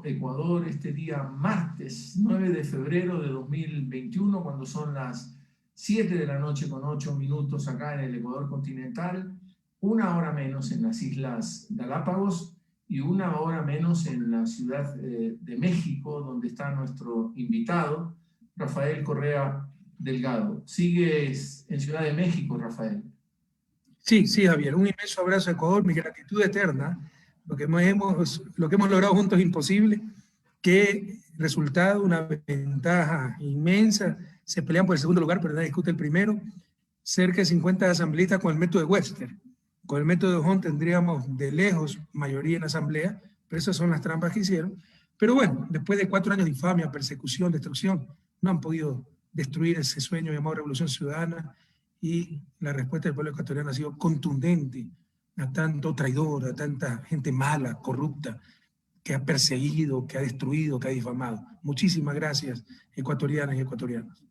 Ecuador este día martes 9 de febrero de 2021, cuando son las 7 de la noche con 8 minutos acá en el Ecuador continental, 1 hora menos en las Islas Galápagos y 1 hora menos en la Ciudad de México, donde está nuestro invitado, Rafael Correa Delgado. ¿Sigues en Ciudad de México, Rafael? Sí, sí, Javier. Un inmenso abrazo a Ecuador, mi gratitud eterna. Lo que hemos logrado juntos es imposible. Qué resultado, una ventaja inmensa. Se pelean por el segundo lugar, pero nadie discute el primero. Cerca de 50 asambleístas con el método de Webster. Con el método de Hunt tendríamos de lejos mayoría en la asamblea, pero esas son las trampas que hicieron. Pero bueno, después de 4 años de infamia, persecución, destrucción, no han podido destruir ese sueño llamado Revolución Ciudadana, y la respuesta del pueblo ecuatoriano ha sido contundente a tanto traidor, a tanta gente mala, corrupta, que ha perseguido, que ha destruido, que ha difamado. Muchísimas gracias, ecuatorianas y ecuatorianos.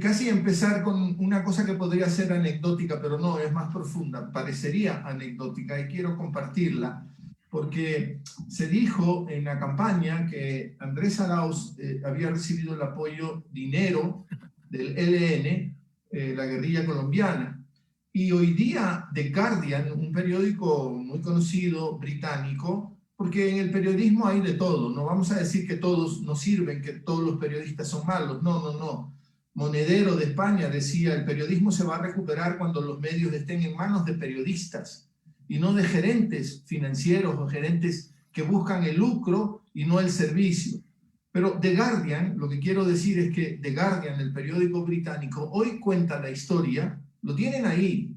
Casi empezar con una cosa que podría ser anecdótica, pero no, es más profunda, parecería anecdótica y quiero compartirla, porque se dijo en la campaña que Andrés Arauz había recibido el apoyo, dinero del ELN, la guerrilla colombiana. Y hoy día The Guardian, un periódico muy conocido británico, porque en el periodismo hay de todo, no vamos a decir que todos nos sirven, que todos los periodistas son malos, no. Monedero de España decía, el periodismo se va a recuperar cuando los medios estén en manos de periodistas y no de gerentes financieros o gerentes que buscan el lucro y no el servicio. Pero The Guardian, lo que quiero decir es que The Guardian, el periódico británico, hoy cuenta la historia, lo tienen ahí,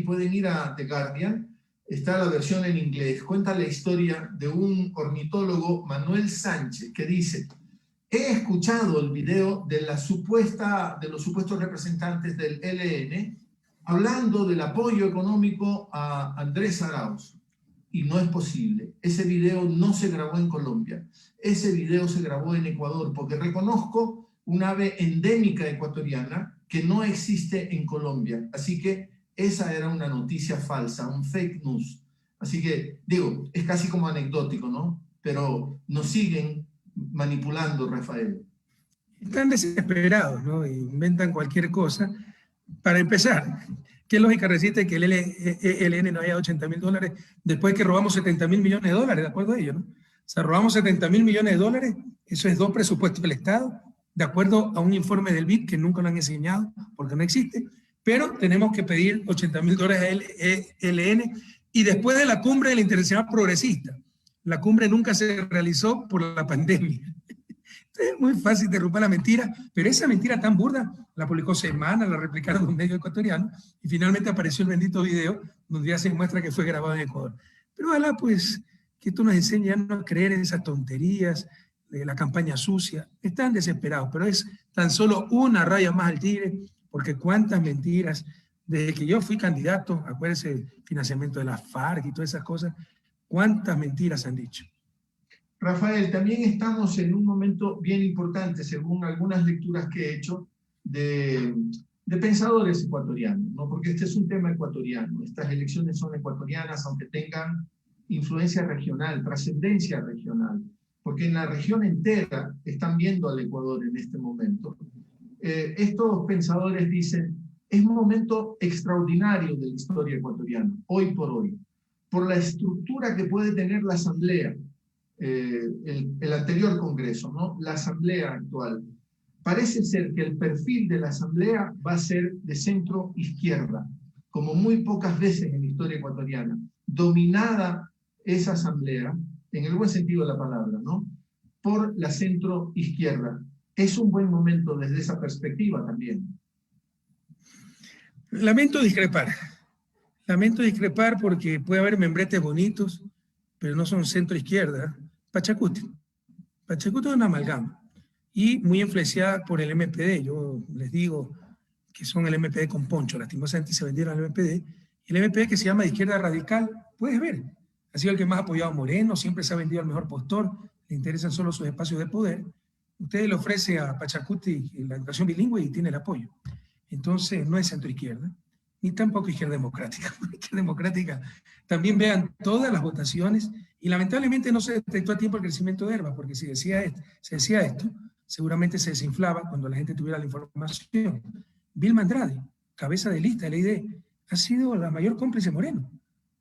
pueden ir a The Guardian, está la versión en inglés, cuenta la historia de un ornitólogo, Manuel Sánchez, que dice: he escuchado el video de los supuestos representantes del ELN hablando del apoyo económico a Andrés Arauz. Y no es posible. Ese video no se grabó en Colombia. Ese video se grabó en Ecuador, porque reconozco un ave endémica ecuatoriana que no existe en Colombia. Así que esa era una noticia falsa, un fake news. Así que, digo, es casi como anecdótico, ¿no? Pero nos siguen manipulando, Rafael. Están desesperados, ¿no? Inventan cualquier cosa. Para empezar, ¿qué lógica resiste que el ELN no haya $80.000 después que robamos $70.000 millones, de acuerdo a ellos, ¿no? O sea, robamos $70.000 millones, eso es 2 presupuestos del Estado, de acuerdo a un informe del BID que nunca lo han enseñado porque no existe, pero tenemos que pedir $80.000 al ELN, y después de la cumbre de la Internacional Progresista. La cumbre nunca se realizó por la pandemia. Es muy fácil derrumbar la mentira, pero esa mentira tan burda la publicó Semana, la replicaron los medios ecuatorianos y finalmente apareció el bendito video donde ya se muestra que fue grabado en Ecuador. Pero ojalá pues que tú nos enseñes a no creer en esas tonterías de la campaña sucia. Están desesperados, pero es tan solo una raya más al tigre, porque cuántas mentiras, desde que yo fui candidato, acuérdense, financiamiento de la FARC y todas esas cosas, cuántas mentiras han dicho. Rafael, también estamos en un momento bien importante, según algunas lecturas que he hecho, de pensadores ecuatorianos, ¿no? Porque este es un tema ecuatoriano. Estas elecciones son ecuatorianas, aunque tengan influencia regional, trascendencia regional, porque en la región entera están viendo al Ecuador en este momento. Estos pensadores dicen, es un momento extraordinario de la historia ecuatoriana, hoy, por la estructura que puede tener la Asamblea, el anterior Congreso, ¿no? La Asamblea actual. Parece ser que el perfil de la Asamblea va a ser de centro izquierda, como muy pocas veces en la historia ecuatoriana. Dominada esa Asamblea, en el buen sentido de la palabra, ¿no? Por la centro izquierda. Es un buen momento desde esa perspectiva también. Lamento discrepar porque puede haber membretes bonitos, pero no son centro-izquierda. Pachacuti es una amalgama y muy influenciada por el MPD. Yo les digo que son el MPD con poncho, lastimosamente se vendieron al MPD. El MPD, que se llama de izquierda radical, puedes ver, ha sido el que más ha apoyado a Moreno, siempre se ha vendido al mejor postor, le interesan solo sus espacios de poder. Usted le ofrece a Pachacuti la educación bilingüe y tiene el apoyo. Entonces no es centro-izquierda, ni tampoco izquierda democrática. Izquierda democrática, también vean todas las votaciones Y lamentablemente no se detectó a tiempo el crecimiento de Herbas, porque si se decía esto, seguramente se desinflaba cuando la gente tuviera la información. Vilma Andrade, cabeza de lista de la ID, ha sido la mayor cómplice Moreno.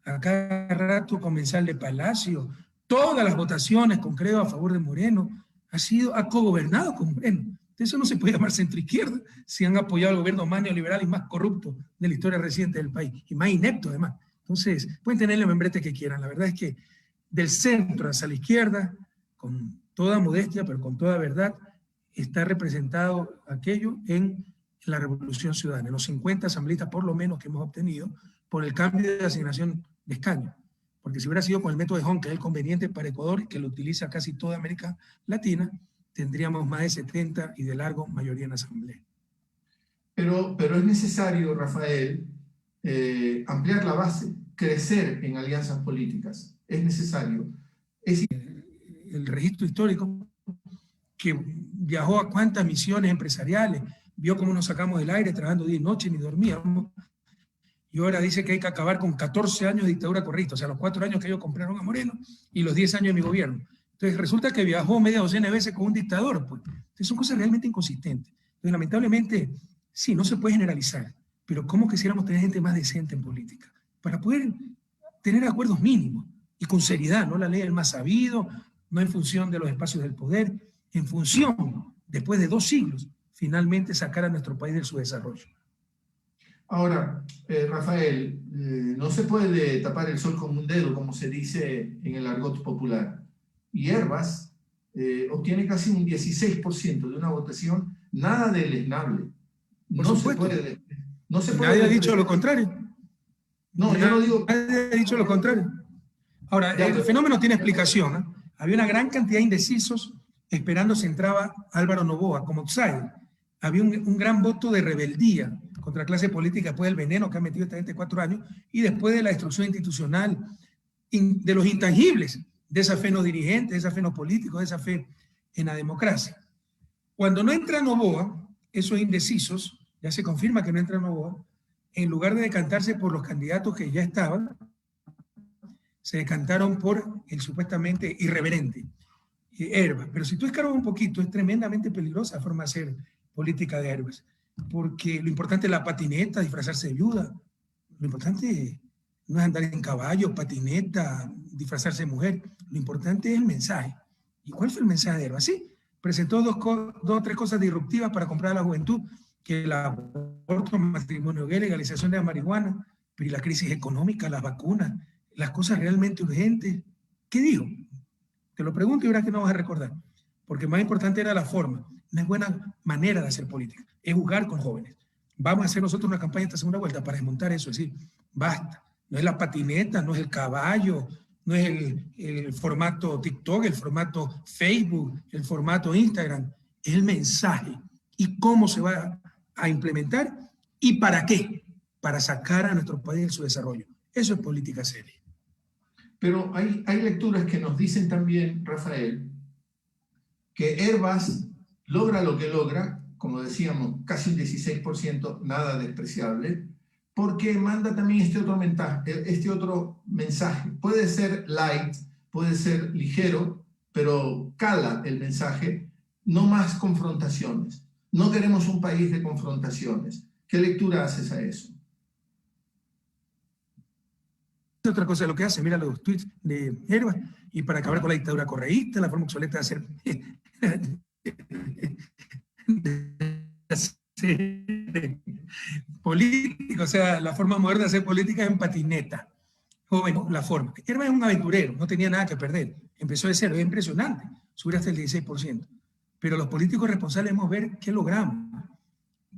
A cada rato comensal de Palacio, todas las votaciones con Creo a favor de Moreno, ha cogobernado con Moreno. Eso no se puede llamar centro-izquierda si han apoyado al gobierno más neoliberal y más corrupto de la historia reciente del país, y más inepto además. Entonces, pueden tener el membrete que quieran. La verdad es que del centro hacia la izquierda, con toda modestia, pero con toda verdad, está representado aquello en la Revolución Ciudadana, en los 50 asambleístas por lo menos que hemos obtenido por el cambio de asignación de escaño. Porque si hubiera sido con el método de Hong, que es el conveniente para Ecuador, que lo utiliza casi toda América Latina, tendríamos más de 70 y de largo mayoría en asamblea. Pero es necesario, Rafael, ampliar la base, crecer en alianzas políticas. Es necesario. El registro histórico, que viajó a cuántas misiones empresariales, vio cómo nos sacamos del aire trabajando día y noche, ni dormíamos, y ahora dice que hay que acabar con 14 años de dictadura correcta, o sea, los 4 años que ellos compraron a Moreno y los 10 años de mi gobierno. Entonces resulta que viajó media docena de veces con un dictador, pues. Entonces son cosas realmente inconsistentes. Entonces lamentablemente, sí, no se puede generalizar, pero ¿cómo quisiéramos tener gente más decente en política? Para poder tener acuerdos mínimos y con seriedad, no la ley del más sabido, no en función de los espacios del poder, en función, después de 2 siglos, finalmente sacar a nuestro país de su desarrollo. Ahora, Rafael, no se puede tapar el sol con un dedo, como se dice en el argot popular. Y Herbas obtiene casi un 16% de una votación nada deleznable. No se puede. Nadie ha dicho lo contrario. No, yo no digo. Nadie ha dicho lo contrario. Ahora, el fenómeno tiene explicación, ¿eh? Había una gran cantidad de indecisos esperando si entraba Álvaro Noboa como outsider. Había un gran voto de rebeldía contra la clase política después del veneno que ha metido esta gente 4 años y después de la destrucción institucional, de los intangibles, de esa fe no dirigente, de esa fe no político, de esa fe en la democracia. Cuando no entra Noboa, esos indecisos, ya se confirma que no entra Noboa, en lugar de decantarse por los candidatos que ya estaban, se decantaron por el supuestamente irreverente Herbas. Pero si tú escarbas un poquito, es tremendamente peligrosa la forma de hacer política de Herbas, porque lo importante es la patineta, disfrazarse de viuda. Lo importante no es andar en caballo, patineta, disfrazarse de mujer. Lo importante es el mensaje. ¿Y cuál fue el mensaje de Herbas? Sí, presentó dos o tres cosas disruptivas para comprar a la juventud, que el aborto, matrimonio gay, legalización de la marihuana, pero y la crisis económica, las vacunas, las cosas realmente urgentes. ¿Qué dijo? Te lo pregunto y verás que no vas a recordar, porque más importante era la forma. No es buena manera de hacer política, es jugar con jóvenes. Vamos a hacer nosotros una campaña esta segunda vuelta para desmontar eso, es decir, basta. No es la patineta, no es el caballo, no es el formato TikTok, el formato Facebook, el formato Instagram, es el mensaje y cómo se va a implementar y para qué, para sacar a nuestro país de su desarrollo. Eso es política seria. Pero hay lecturas que nos dicen también, Rafael, que Herbas logra lo que logra, como decíamos, casi un 16%, nada despreciable, porque manda también este otro mensaje. Puede ser light, puede ser ligero, pero cala el mensaje, no más confrontaciones. No queremos un país de confrontaciones. ¿Qué lectura haces a eso? Otra cosa de lo que hace, mira los tweets de Herbas, y para acabar con la dictadura correísta, la forma obsoleta de hacer política, o sea, la forma moderna de hacer política es en patineta. Joven, la forma. Herbas es un aventurero, no tenía nada que perder. Empezó de cero, es impresionante, subió hasta el 16%. Pero los políticos responsables debemos ver qué logramos.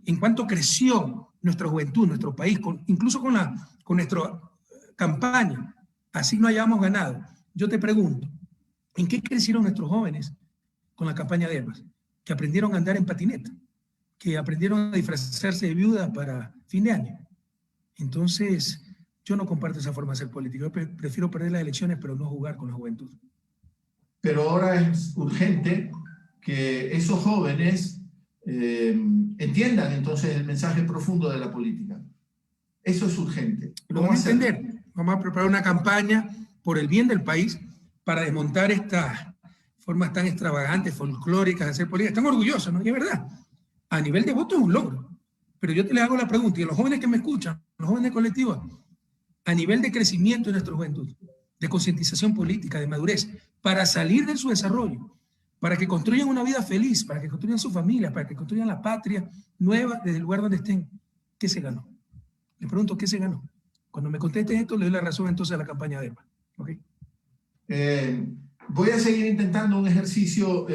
En cuánto creció nuestra juventud, nuestro país, incluso con nuestra campaña, así no hayamos ganado. Yo te pregunto, ¿en qué crecieron nuestros jóvenes con la campaña de Herbas? Que aprendieron a andar en patineta, que aprendieron a disfrazarse de viuda para fin de año. Entonces, yo no comparto esa forma de hacer política. Yo prefiero perder las elecciones, pero no jugar con la juventud. Pero ahora es urgente que esos jóvenes entiendan entonces el mensaje profundo de la política. Eso es urgente. Lo vamos a entender. Vamos a preparar una campaña por el bien del país para desmontar estas formas tan extravagantes, folclóricas de hacer política. Están orgullosos, ¿no? Y es verdad. A nivel de voto es un logro. Pero yo te le hago la pregunta, y a los jóvenes que me escuchan, los jóvenes colectivos, a nivel de crecimiento de nuestra juventud, de concientización política, de madurez, para salir de su desarrollo, para que construyan una vida feliz, para que construyan su familia, para que construyan la patria nueva desde el lugar donde estén, ¿qué se ganó? Le pregunto, ¿qué se ganó? Cuando me conteste esto, le doy la razón entonces a la campaña de EPA. ¿Okay? Voy a seguir intentando un ejercicio,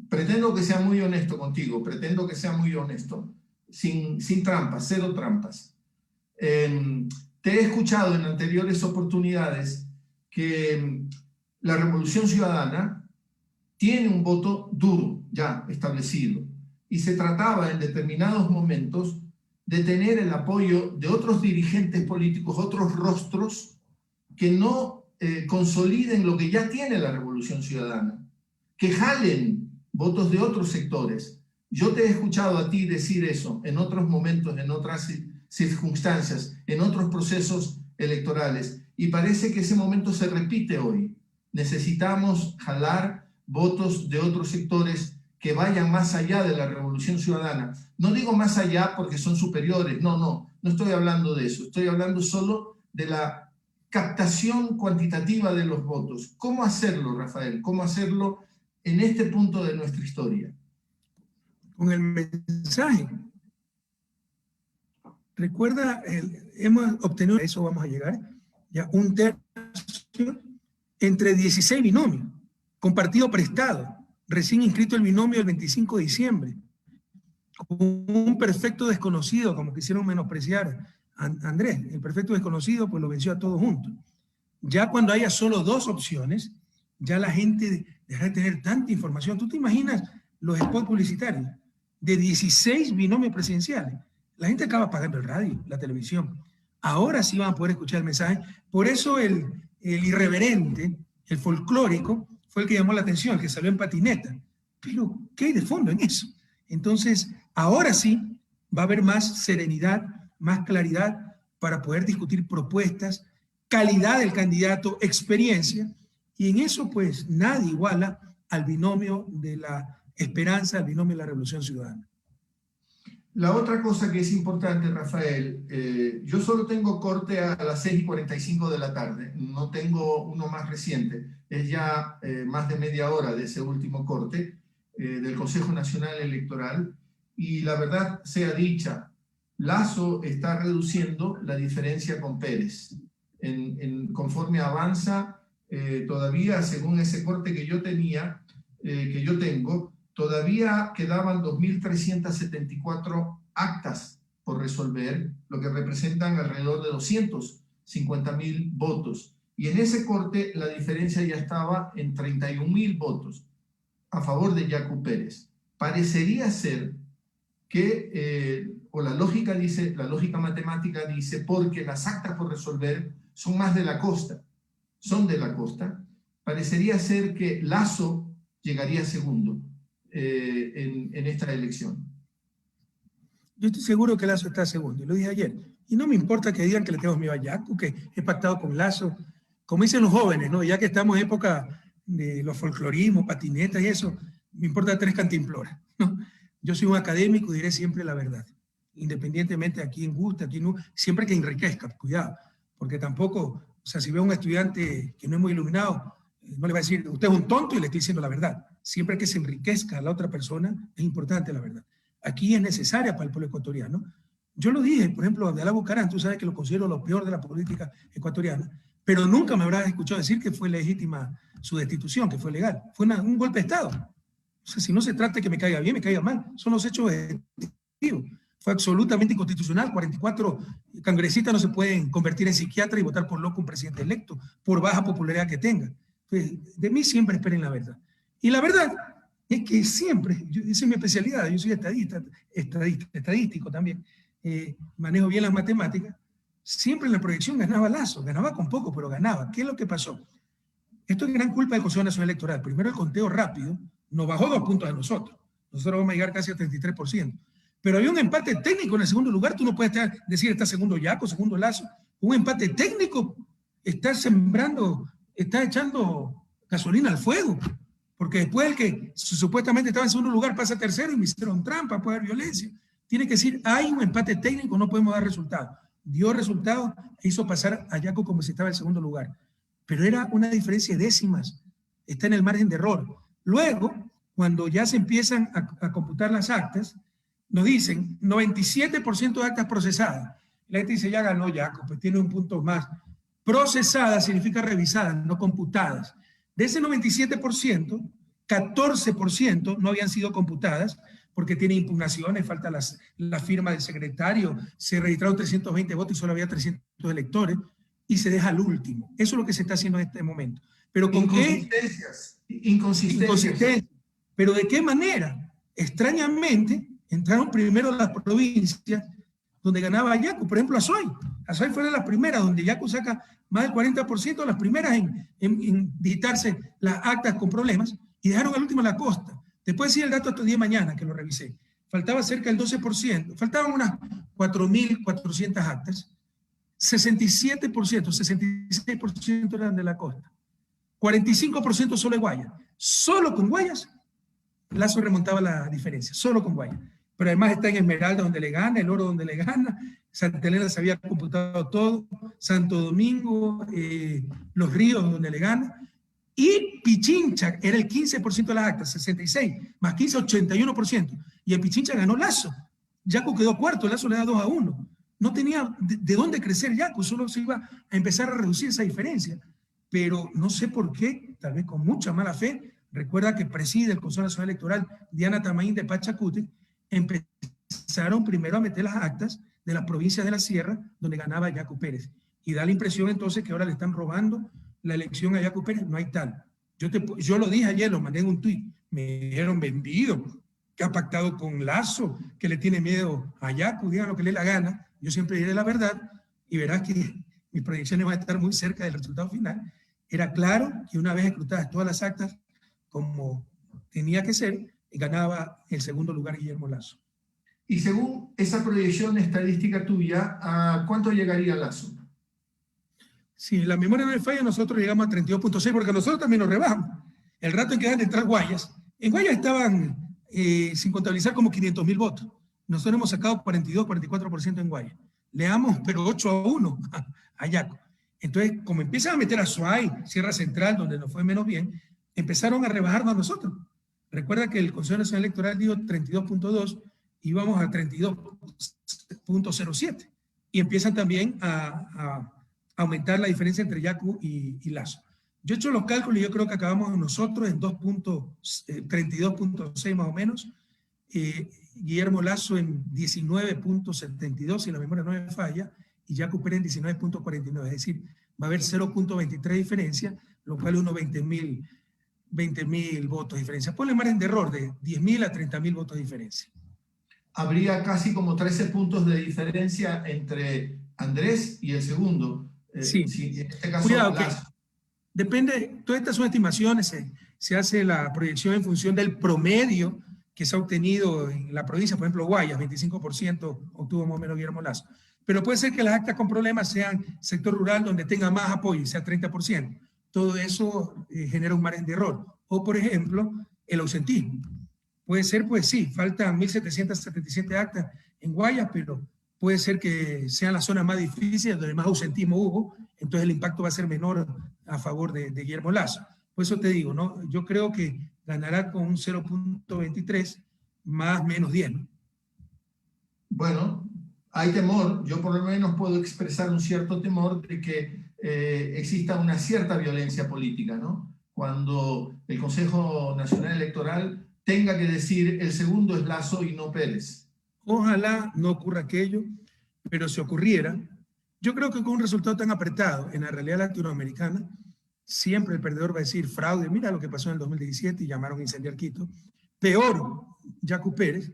pretendo que sea muy honesto contigo, pretendo que sea muy honesto, sin trampas, cero trampas. Te he escuchado en anteriores oportunidades que la Revolución Ciudadana tiene un voto duro ya establecido y se trataba en determinados momentos de tener el apoyo de otros dirigentes políticos, otros rostros que no consoliden lo que ya tiene la Revolución Ciudadana, que jalen votos de otros sectores. Yo te he escuchado a ti decir eso en otros momentos, en otras circunstancias, en otros procesos electorales, y parece que ese momento se repite hoy. Necesitamos jalar votos de otros sectores que vayan más allá de la Revolución Ciudadana. No digo más allá porque son superiores, no estoy hablando de eso, estoy hablando solo de la captación cuantitativa de los votos. ¿Cómo hacerlo, Rafael? ¿Cómo hacerlo en este punto de nuestra historia? Con el mensaje. Recuerda, hemos obtenido, a eso vamos a llegar, ya un tercio entre 16 binomios, con partido prestado, recién inscrito el binomio el 25 de diciembre, con un perfecto desconocido, como quisieron menospreciar a Andrés, el perfecto desconocido pues lo venció a todos juntos. Ya cuando haya solo dos opciones, ya la gente dejará de tener tanta información. ¿Tú te imaginas los spots publicitarios de 16 binomios presidenciales? La gente acaba pagando el radio, la televisión. Ahora sí van a poder escuchar el mensaje. Por eso el irreverente, el folclórico, fue el que llamó la atención, el que salió en patineta. Pero, ¿qué hay de fondo en eso? Entonces, ahora sí va a haber más serenidad, más claridad para poder discutir propuestas, calidad del candidato, experiencia, y en eso pues nadie iguala al binomio de la esperanza, al binomio de la Revolución Ciudadana. La otra cosa que es importante, Rafael, yo solo tengo corte a las 6:45 de la tarde, no tengo uno más reciente, es ya más de media hora de ese último corte del Consejo Nacional Electoral, y la verdad sea dicha, Lasso está reduciendo la diferencia con Pérez. Conforme avanza, todavía según ese corte que yo tenía, que yo tengo, todavía quedaban 2.374 actas por resolver, lo que representan alrededor de 250.000 votos. Y en ese corte la diferencia ya estaba en 31.000 votos a favor de Yacu Pérez. Parecería ser que, o la lógica dice, la lógica matemática dice, porque las actas por resolver son más de la costa, son de la costa, parecería ser que Lasso llegaría segundo en esta elección. Yo estoy seguro que Lasso está segundo, y lo dije ayer. Y no me importa que digan que le tengo miedo a Yacu, que he pactado con Lasso. Como dicen los jóvenes, ¿no? Ya que estamos en época de los folclorismos, patinetas y eso, me importa tres cantimploras, ¿no? Yo soy un académico y diré siempre la verdad, independientemente a quién gusta, a quién no, siempre que enriquezca, cuidado, porque tampoco, o sea, si veo a un estudiante que no es muy iluminado, no le va a decir, usted es un tonto y le estoy diciendo la verdad. Siempre que se enriquezca a la otra persona, es importante la verdad. Aquí es necesaria para el pueblo ecuatoriano. Yo lo dije, por ejemplo, Abdalá Bucaram, tú sabes que lo considero lo peor de la política ecuatoriana, pero nunca me habrás escuchado decir que fue legítima su destitución, que fue legal. Fue un golpe de Estado. O sea, si no se trata de que me caiga bien, me caiga mal, son los hechos objetivos. Fue absolutamente inconstitucional. 44 congresistas no se pueden convertir en psiquiatra y votar por loco un presidente electo, por baja popularidad que tenga. De mí siempre esperen la verdad. Y la verdad es que siempre, esa es mi especialidad, yo soy estadístico también, manejo bien las matemáticas, siempre en la proyección ganaba Lasso, ganaba con poco, pero ganaba. ¿Qué es lo que pasó? Esto es gran culpa del Consejo Nacional Electoral. Primero, el conteo rápido nos bajó 2 puntos a nosotros. Nosotros vamos a llegar casi al 33%. Pero había un empate técnico en el segundo lugar. Tú no puedes decir está segundo Yacu, segundo Lasso. Un empate técnico está sembrando, está echando gasolina al fuego, porque después el que supuestamente estaba en segundo lugar pasa a tercero y me hicieron trampa, puede haber violencia. Tiene que decir, hay un empate técnico, no podemos dar resultado. Dio resultado e hizo pasar a Yacu como si estaba en segundo lugar. Pero era una diferencia de décimas, está en el margen de error. Luego, cuando ya se empiezan a computar las actas, nos dicen 97% de actas procesadas. La gente dice, ya ganó Yacu, pues tiene un punto más. Procesadas significa revisadas, no computadas. De ese 97%, 14% no habían sido computadas porque tiene impugnaciones, falta la firma del secretario, se registraron 320 votos y solo había 300 electores y se deja al último. Eso es lo que se está haciendo en este momento. Pero ¿con inconsistencias. ¿Pero de qué manera? Extrañamente, entraron primero las provincias donde ganaba Yacu, por ejemplo, Azuay. Azuay fue de las primeras, donde Yacu saca más del 40%, las primeras en digitarse las actas con problemas, y dejaron al último la costa. Te puedo decir el dato hasta el día de mañana, que lo revisé. Faltaba cerca del 12%, faltaban unas 4.400 actas, 67%, 66% eran de la costa, 45% solo de Guayas. Solo con Guayas, Lazo remontaba la diferencia, solo con Guayas. Pero además está en Esmeralda donde le gana, El Oro donde le gana, Santa Elena se había computado todo, Santo Domingo, Los Ríos donde le gana, y Pichincha era el 15% de las actas, 66, más 15, 81%. Y en Pichincha ganó Lazo. Yacu quedó cuarto, Lazo le da 2-1. No tenía de dónde crecer Yacu, solo se iba a empezar a reducir esa diferencia. Pero no sé por qué, tal vez con mucha mala fe, recuerda que preside el Consejo Nacional Electoral Diana Tamaín de Pachacuti, empezaron primero a meter las actas de las provincias de la Sierra donde ganaba Yacu Pérez. Y da la impresión entonces que ahora le están robando la elección a Yacu Pérez. No hay tal. Yo lo dije ayer, lo mandé en un tuit. Me dijeron vendido, que ha pactado con Lazo, que le tiene miedo a Yacu, digan lo que le dé la gana. Yo siempre diré la verdad y verás que mis proyecciones van a estar muy cerca del resultado final. Era claro que una vez escrutadas todas las actas, como tenía que ser, ganaba el segundo lugar Guillermo Lazo. Y según esa proyección estadística tuya, ¿a cuánto llegaría Lazo? Si la memoria no me falla, nosotros llegamos a 32.6 porque nosotros también nos rebajamos. El rato en que dejan de entrar Guayas, en Guayas estaban sin contabilizar como 500.000 votos. Nosotros hemos sacado 42, 44% en Guayas. Le damos, pero 8-1 a Yacu. Entonces, como empiezan a meter a Azuay, Sierra Central, donde nos fue menos bien, empezaron a rebajarnos a nosotros. Recuerda que el Consejo Nacional Electoral dijo 32.2 y vamos a 32.07. Y empiezan también a aumentar la diferencia entre Yacu y Lazo. Yo he hecho los cálculos y yo creo que acabamos nosotros en 32.6 más o menos, Guillermo Lazo en 19.72, si la memoria no me falla, y Yacu Pérez en 19.49, es decir, va a haber 0.23 diferencia, lo cual es unos 20.000 votos de diferencia. Ponle margen de error de 10.000 a 30.000 votos de diferencia. Habría casi como 13 puntos de diferencia entre Andrés y el segundo. Sí, si en este caso, cuidado, que depende, todas estas son estimaciones, se hace la proyección en función del promedio que se ha obtenido en la provincia, por ejemplo, Guayas, 25% obtuvo más o menos Guillermo Lazo. Pero puede ser que las actas con problemas sean sector rural donde tenga más apoyo, sea 30%. Todo eso genera un margen de error. O, por ejemplo, el ausentismo. Puede ser, pues sí, faltan 1.777 actas en Guayas, pero puede ser que sean las zonas más difíciles, donde más ausentismo hubo, entonces el impacto va a ser menor a favor de Guillermo Lazo. Por eso te digo, ¿no? Yo creo que ganará con un 0.23 más menos 10, ¿no? Bueno, hay temor, yo por lo menos puedo expresar un cierto temor de que exista una cierta violencia política, ¿no? Cuando el Consejo Nacional Electoral tenga que decir el segundo es Lazo y no Pérez. Ojalá no ocurra aquello, pero si ocurriera, yo creo que con un resultado tan apretado en la realidad latinoamericana, siempre el perdedor va a decir fraude, mira lo que pasó en el 2017 y llamaron a incendiar Quito. Peor, Yacu Pérez,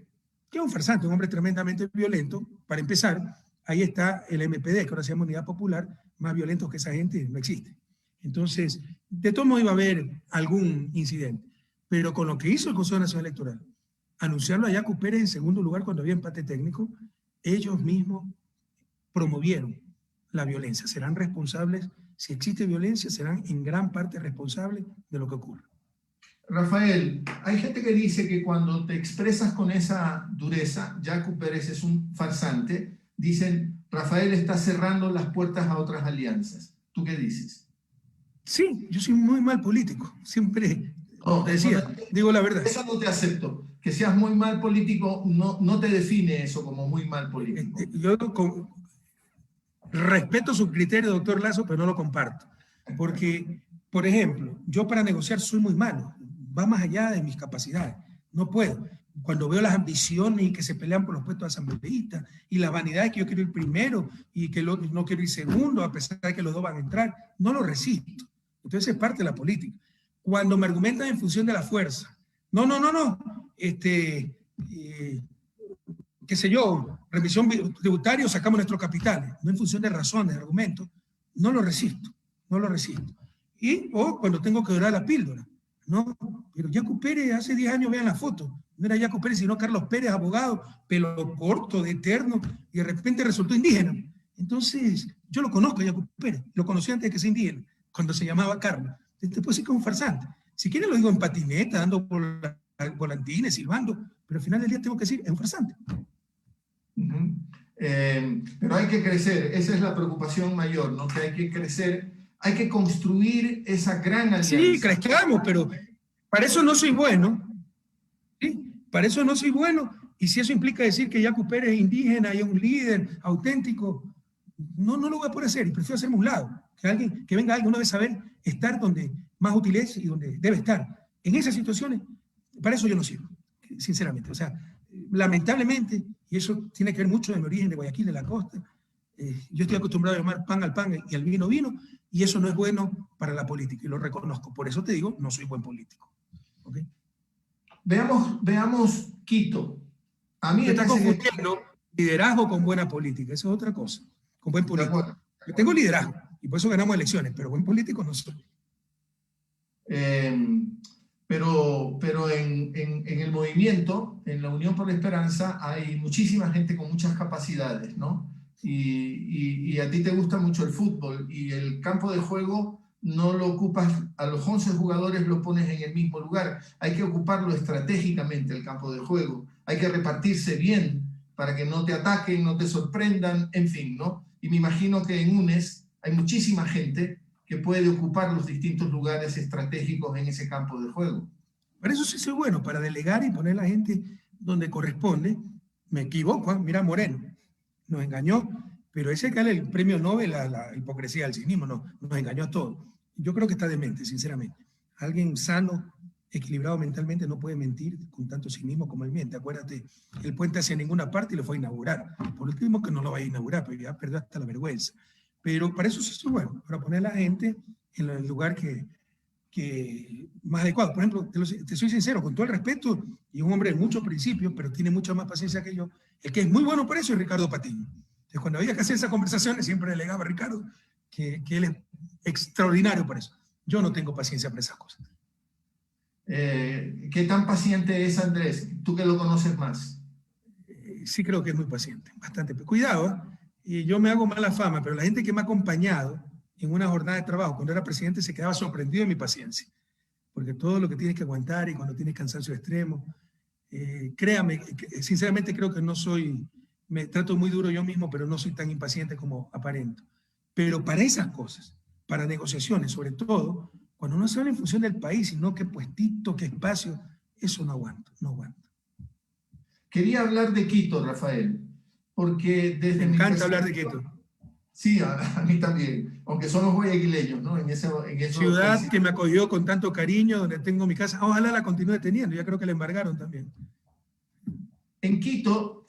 que es un farsante, un hombre tremendamente violento. Para empezar, ahí está el MPD, que ahora se llama Unidad Popular, más violentos que esa gente no existe. Entonces, de todo modo iba a haber algún incidente. Pero con lo que hizo el Consejo Nacional Electoral, anunciarlo a Yacu Pérez en segundo lugar cuando había empate técnico, ellos mismos promovieron la violencia. Serán responsables si existe violencia, serán en gran parte responsables de lo que ocurre. Rafael, hay gente que dice que cuando te expresas con esa dureza, Yacu Pérez es un farsante. Dicen, Rafael está cerrando las puertas a otras alianzas. ¿Tú qué dices? Sí, yo soy muy mal político. Siempre, como No, te decía, digo la verdad. eso no te acepto. Que seas muy mal político no te define eso como muy mal político. Yo respeto su criterio, doctor Lazo, pero no lo comparto. Porque, por ejemplo, yo para negociar soy muy malo. Va más allá de mis capacidades. No puedo. Cuando veo las ambiciones y que se pelean por los puestos asambleístas y la vanidad de que yo quiero ir primero y que no quiero ir segundo, a pesar de que los dos van a entrar, no lo resisto. Entonces es parte de la política. Cuando me argumentan en función de la fuerza, no, qué sé yo, remisión tributaria o sacamos nuestros capitales, no en función de razones, de argumentos, no lo resisto, no lo resisto. O cuando tengo que dorar la píldora, no, pero Yacu Pérez hace 10 años, vean la foto, no era Yacu Pérez, sino Carlos Pérez, abogado, pelo corto, de eterno, y de repente resultó indígena. Entonces, yo lo conozco a Yacu Pérez, lo conocí antes de que sea indígena, cuando se llamaba Carlos. Te puedo decir que es un farsante. Si quieren lo digo en patineta, dando volantines, silbando, pero al final del día tengo que decir, es un farsante. Pero hay que crecer, esa es la preocupación mayor, ¿no? Que hay que crecer, hay que construir esa gran alianza. Sí, crezcamos, pero para eso no soy bueno. ¿Sí? Para eso no soy bueno. Y si eso implica decir que Yacu Pérez es indígena y es un líder auténtico, no lo voy a poder hacer y prefiero hacerme a un lado. Que venga alguien una vez a ver estar donde más útil es y donde debe estar. En esas situaciones, para eso yo no sirvo, sinceramente. O sea, lamentablemente, y eso tiene que ver mucho de mi origen de Guayaquil, de la costa, yo estoy acostumbrado a llamar pan al pan y al vino vino, y eso no es bueno para la política, y lo reconozco. Por eso te digo, no soy buen político. ¿Okay? Veamos Quito. A mí está confundiendo liderazgo con buena política, eso es otra cosa, con buen político. Yo tengo liderazgo, y por eso ganamos elecciones, pero buen político no soy. Pero en el movimiento, en la Unión por la Esperanza, hay muchísima gente con muchas capacidades, ¿no? Y a ti te gusta mucho el fútbol y el campo de juego no lo ocupas, a los 11 jugadores lo pones en el mismo lugar. Hay que ocuparlo estratégicamente, el campo de juego. Hay que repartirse bien para que no te ataquen, no te sorprendan, en fin, ¿no? Y me imagino que en UNES hay muchísima gente que puede ocupar los distintos lugares estratégicos en ese campo de juego. Para eso sí soy bueno, para delegar y poner a la gente donde corresponde. Me equivoco, ¿eh? Mira Moreno, nos engañó, pero ese que el premio Nobel a la hipocresía del cinismo, nos engañó a todos. Yo creo que está demente, sinceramente. Alguien sano, equilibrado mentalmente, no puede mentir con tanto cinismo como él miente. Acuérdate, el puente hacia ninguna parte y lo fue a inaugurar. Por último, que no lo vaya a inaugurar, pero ya perdió hasta la vergüenza. Pero para eso sí soy bueno, para poner a la gente en el lugar que más adecuado. Por ejemplo, te soy sincero, con todo el respeto, y un hombre de muchos principios, pero tiene mucha más paciencia que yo, el que es muy bueno para eso es Ricardo Patiño. Entonces, cuando había que hacer esas conversaciones, siempre delegaba a Ricardo que él es extraordinario para eso. Yo no tengo paciencia para esas cosas. ¿Qué tan paciente es Andrés? Tú que lo conoces más. Sí creo que es muy paciente, bastante. Cuidado, y yo me hago mala fama, pero la gente que me ha acompañado en una jornada de trabajo, cuando era presidente, se quedaba sorprendido de mi paciencia, porque todo lo que tienes que aguantar y cuando tienes cansancio extremo, créame, sinceramente creo que no soy, me trato muy duro yo mismo, pero no soy tan impaciente como aparento. Pero para esas cosas, para negociaciones, sobre todo, cuando no se habla en función del país, sino qué puestito, qué espacio, eso no aguanto, no aguanto. Quería hablar de Quito, Rafael, porque desde me encanta hablar de Quito. Sí, a mí también, aunque somos guayaquileños, ¿no? En esa ciudad países que me acogió con tanto cariño, donde tengo mi casa, ojalá la continúe teniendo, ya creo que la embargaron también. En Quito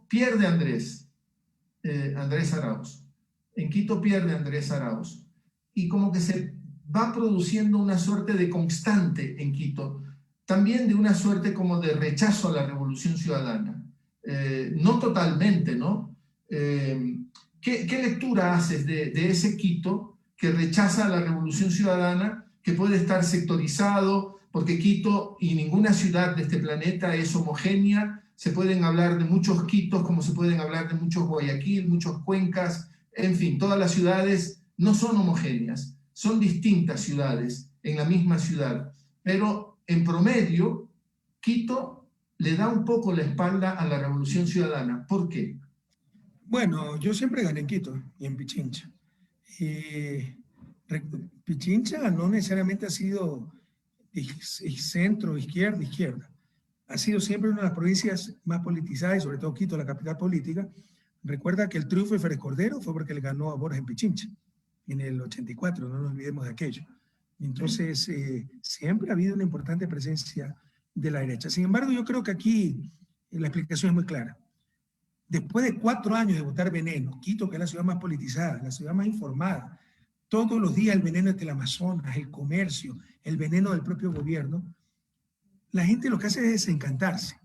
pierde Andrés Arauz. En Quito pierde Andrés Arauz. Y como que se va produciendo una suerte de constante en Quito, también de una suerte como de rechazo a la revolución ciudadana. No totalmente, ¿no? ¿Qué lectura haces de ese Quito que rechaza la revolución ciudadana, que puede estar sectorizado, porque Quito y ninguna ciudad de este planeta es homogénea? Se pueden hablar de muchos Quitos, como se pueden hablar de muchos Guayaquil, muchos Cuencas, en fin, todas las ciudades no son homogéneas, son distintas ciudades en la misma ciudad, pero en promedio, Quito le da un poco la espalda a la Revolución Ciudadana. ¿Por qué? Bueno, yo siempre gané en Quito y en Pichincha. Eh, Pichincha no necesariamente ha sido centro, izquierda, izquierda. Ha sido siempre una de las provincias más politizadas, y sobre todo Quito, la capital política. Recuerda que el triunfo de Férez Cordero fue porque le ganó a Borges en Pichincha, en el 84, no nos olvidemos de aquello. Entonces, siempre ha habido una importante presencia de la derecha. Sin embargo, yo creo que aquí la explicación es muy clara. Después de 4 años de votar veneno, Quito, que es la ciudad más politizada, la ciudad más informada, todos los días el veneno del Amazonas, el comercio, el veneno del propio gobierno, la gente lo que hace es desencantarse,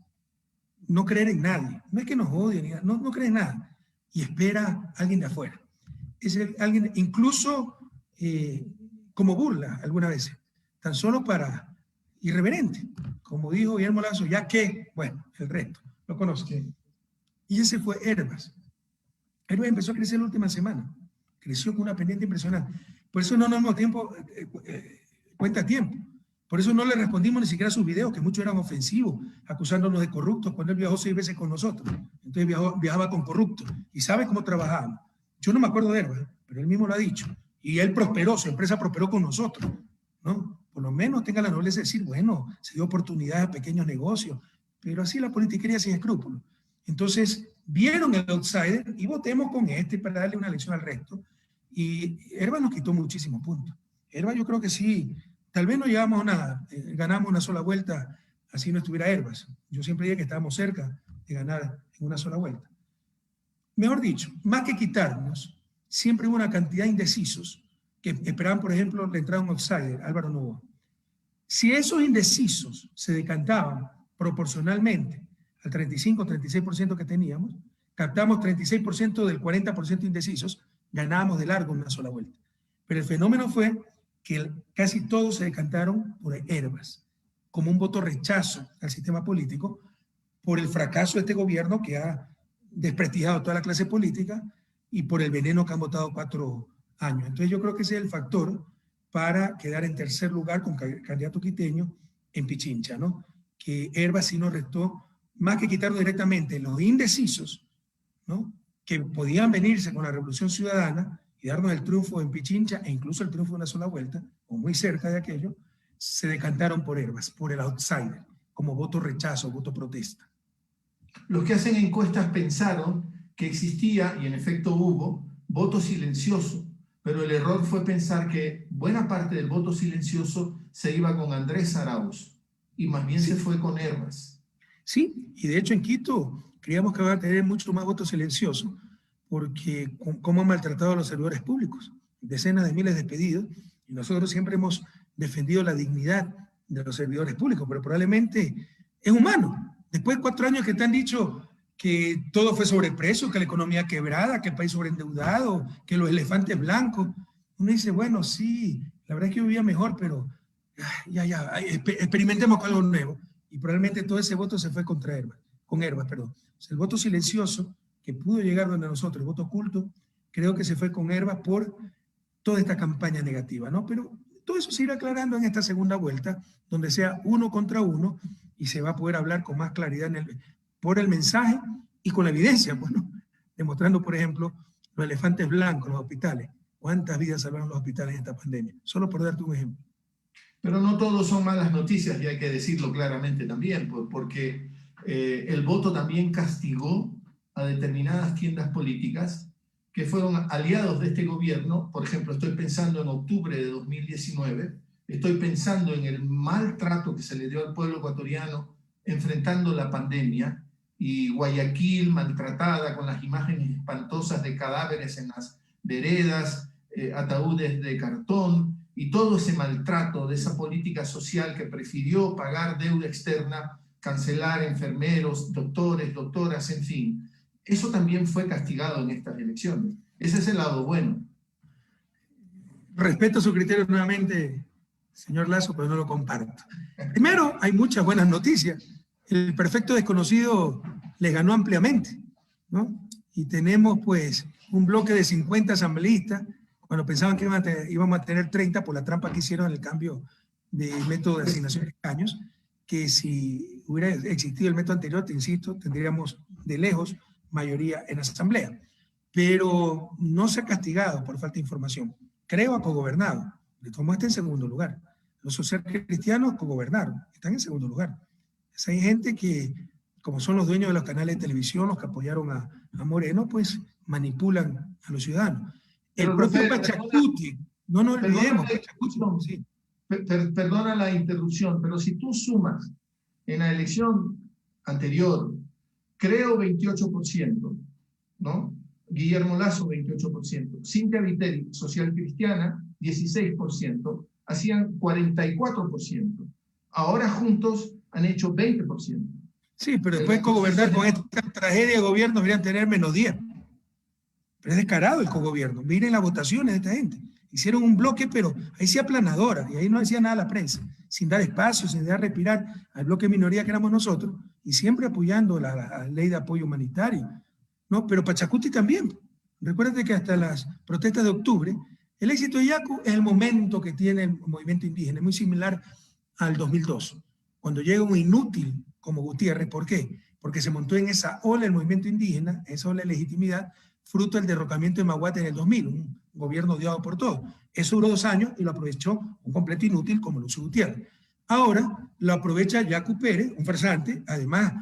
no creer en nadie. No es que nos odien, no cree en nada. Y espera a alguien de afuera. Es alguien, incluso como burla algunas veces, tan solo para irreverente. Como dijo Guillermo Lazo, ya que, bueno, el resto, lo conozco. Sí. Y ese fue Herbas. Herbas empezó a crecer la última semana. Creció con una pendiente impresionante. Por eso no nos damos tiempo, cuenta tiempo. Por eso no le respondimos ni siquiera a sus videos, que muchos eran ofensivos, acusándonos de corruptos, cuando él viajó 6 veces con nosotros. Entonces viajaba con corruptos. Y sabe cómo trabajábamos. Yo no me acuerdo de Herbas, pero él mismo lo ha dicho. Y él prosperó, su empresa prosperó con nosotros, ¿no? Por lo menos tenga la nobleza de decir, bueno, se dio oportunidades a pequeños negocios, pero así la politiquería sin escrúpulos. Entonces, vieron el outsider y votemos con este para darle una lección al resto. Y Herbas nos quitó muchísimos puntos. Herbas yo creo que sí, tal vez no llegamos a nada, ganamos una sola vuelta, así no estuviera Herbas. Yo siempre dije que estábamos cerca de ganar en una sola vuelta. Mejor dicho, más que quitarnos, siempre hubo una cantidad de indecisos que esperaban, por ejemplo, la entrada de un outsider, Álvaro Novoa. Si esos indecisos se decantaban proporcionalmente al 35-36% que teníamos, captamos 36% del 40% indecisos, ganábamos de largo en una sola vuelta. Pero el fenómeno fue que casi todos se decantaron por Herbas, como un voto rechazo al sistema político por el fracaso de este gobierno que ha desprestigiado a toda la clase política y por el veneno que han votado 4 años. Entonces yo creo que ese es el factor para quedar en tercer lugar con candidato quiteño en Pichincha, ¿no? Que Herbas sí nos restó, más que quitarnos directamente los indecisos, ¿no? Que podían venirse con la Revolución Ciudadana y darnos el triunfo en Pichincha e incluso el triunfo de una sola vuelta, o muy cerca de aquello, se decantaron por Herbas, por el outsider, como voto rechazo, voto protesta. Los que hacen encuestas pensaron que existía, y en efecto hubo, voto silencioso, pero el error fue pensar que buena parte del voto silencioso se iba con Andrés Arauz, y más bien se fue con Herbas. Sí, y de hecho en Quito creíamos que va a tener mucho más voto silencioso, porque cómo han maltratado a los servidores públicos, decenas de miles de despedidos, y nosotros siempre hemos defendido la dignidad de los servidores públicos, pero probablemente es humano. Después de 4 años que te han dicho que todo fue sobreprecio, que la economía quebrada, que el país sobreendeudado, que los elefantes blancos, uno dice, bueno, sí, la verdad es que yo vivía mejor, pero experimentemos con algo nuevo. Y probablemente todo ese voto se fue contra Herbas, con Herbas, perdón. O sea, el voto silencioso que pudo llegar donde nosotros, el voto oculto, creo que se fue con Herbas por toda esta campaña negativa, ¿no? Pero todo eso se irá aclarando en esta segunda vuelta, donde sea 1 contra 1 y se va a poder hablar con más claridad por el mensaje y con la evidencia, bueno, demostrando, por ejemplo, los elefantes blancos, los hospitales. ¿Cuántas vidas salvaron los hospitales en esta pandemia? Solo por darte un ejemplo. Pero no todos son malas noticias, y hay que decirlo claramente también, porque el voto también castigó a determinadas tiendas políticas que fueron aliados de este gobierno. Por ejemplo, estoy pensando en octubre de 2019, estoy pensando en el maltrato que se le dio al pueblo ecuatoriano enfrentando la pandemia, y Guayaquil maltratada con las imágenes espantosas de cadáveres en las veredas, ataúdes de cartón, y todo ese maltrato de esa política social que prefirió pagar deuda externa, cancelar enfermeros, doctores, doctoras, en fin. Eso también fue castigado en estas elecciones. Ese es el lado bueno. Respeto su criterio nuevamente, señor Lazo, pero no lo comparto. Primero, hay muchas buenas noticias. El perfecto desconocido le ganó ampliamente, ¿no? Y tenemos pues un bloque de 50 asambleístas cuando pensaban que íbamos a tener 30 por la trampa que hicieron en el cambio de método de asignación de escaños, que si hubiera existido el método anterior, te insisto, tendríamos de lejos mayoría en la asamblea. Pero no se ha castigado por falta de información. Creo ha cogobernado. Le tomó en segundo lugar. Los socialcristianos cogobernaron, están en segundo lugar. Hay gente que, como son los dueños de los canales de televisión, los que apoyaron a Moreno, pues manipulan a los ciudadanos. El propio Pachacuti, no nos olvidemos, Pachacuti, sí. Perdona la interrupción, pero si tú sumas en la elección anterior, creo 28%, ¿no? Guillermo Lasso 28%, Cintia Viteri, social cristiana, 16%, hacían 44%. Ahora juntos han hecho 20%. Sí, pero después de cogobernar con esta tragedia de gobierno deberían tener menos 10. Pero es descarado el cogobierno. Miren las votaciones de esta gente. Hicieron un bloque, pero ahí sí aplanadora, y ahí no decía nada la prensa, sin dar espacio, sin dar respirar al bloque de minoría que éramos nosotros, y siempre apoyando la ley de apoyo humanitario, ¿no? Pero Pachacuti también. Recuerden que hasta las protestas de octubre, el éxito de Yacu es el momento que tiene el movimiento indígena, muy similar al 2002, cuando llega un inútil como Gutiérrez. ¿Por qué? Porque se montó en esa ola el movimiento indígena, esa ola de legitimidad, fruto del derrocamiento de Maguate en el 2000, un gobierno odiado por todos. Eso duró 2 años y lo aprovechó un completo inútil como lo hizo Gutiérrez. Ahora lo aprovecha Yacu Pérez, un farsante, además,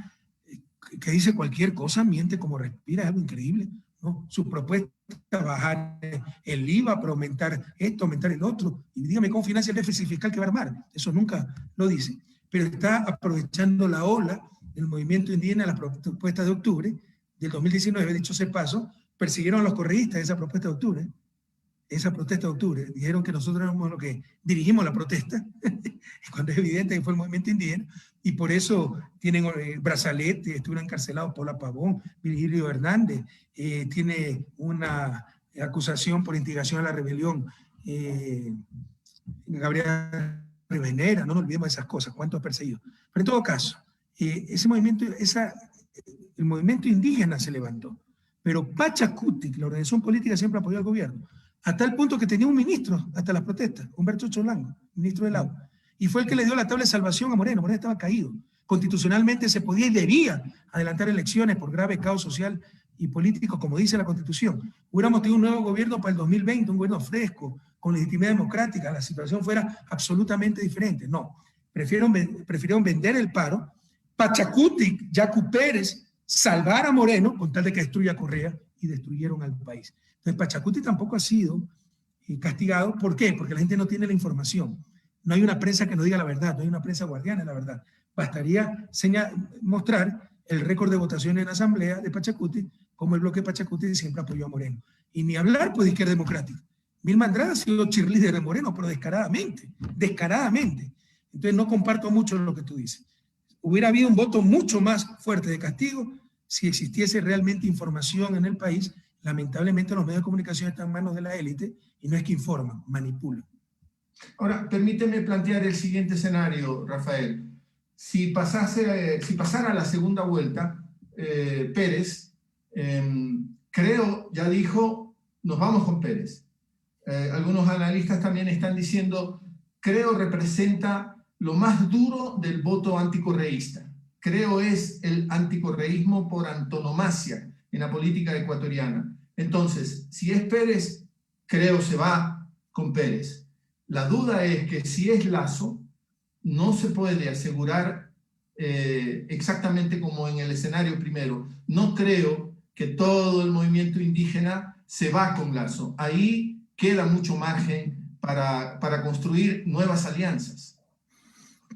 que dice cualquier cosa, miente como respira, es algo increíble, ¿no? Su propuesta es bajar el IVA para aumentar esto, aumentar el otro, y dígame cómo financia el déficit fiscal que va a armar. Eso nunca lo dice, pero está aprovechando la ola del movimiento indígena, la propuesta de octubre del 2019, dicho sea paso, persiguieron a los correístas de esa propuesta de octubre. Esa protesta de octubre, dijeron que nosotros éramos los que dirigimos la protesta, cuando es evidente que fue el movimiento indígena, y por eso tienen brazalete, estuvieron encarcelados Paula Pavón, Virgilio Hernández, tiene una acusación por instigación a la rebelión, Gabriela Rivenera, no nos olvidemos de esas cosas, cuántos perseguidos. Pero en todo caso, ese movimiento, el movimiento indígena se levantó, pero Pachacuti, la organización política, siempre apoyó al gobierno, a tal punto que tenía un ministro hasta las protestas, Humberto Cholango, ministro del agua, y fue el que le dio la tabla de salvación a Moreno. Moreno estaba caído. Constitucionalmente se podía y debía adelantar elecciones por grave caos social y político, como dice la Constitución. Hubiéramos tenido un nuevo gobierno para el 2020, un gobierno fresco, con legitimidad democrática, la situación fuera absolutamente diferente. No, prefirieron vender el paro, Pachacuti, Yacu Pérez, salvar a Moreno, con tal de que destruya a Correa, y destruyeron al país. Entonces, Pachacuti tampoco ha sido castigado. ¿Por qué? Porque la gente no tiene la información. No hay una prensa que nos diga la verdad, no hay una prensa guardiana de la verdad. Bastaría mostrar el récord de votaciones en la asamblea de Pachacuti, como el bloque de Pachacuti siempre apoyó a Moreno. Y ni hablar pues de Izquierda Democrática. Vilma Andrade ha sido cheerleader de Moreno, pero descaradamente, descaradamente. Entonces no comparto mucho lo que tú dices. Hubiera habido un voto mucho más fuerte de castigo si existiese realmente información en el país. Lamentablemente los medios de comunicación están en manos de la élite y no es que informan, manipulan. Ahora, permíteme plantear el siguiente escenario, Rafael. Si pasara la segunda vuelta, Pérez, creo, ya dijo, nos vamos con Pérez. Algunos analistas también están diciendo, creo representa lo más duro del voto anticorreísta. Creo es el anticorreísmo por antonomasia en la política ecuatoriana. Entonces, si es Pérez, creo se va con Pérez. La duda es que si es Lasso, no se puede asegurar exactamente como en el escenario primero. No creo que todo el movimiento indígena se va con Lasso. Ahí queda mucho margen para construir nuevas alianzas.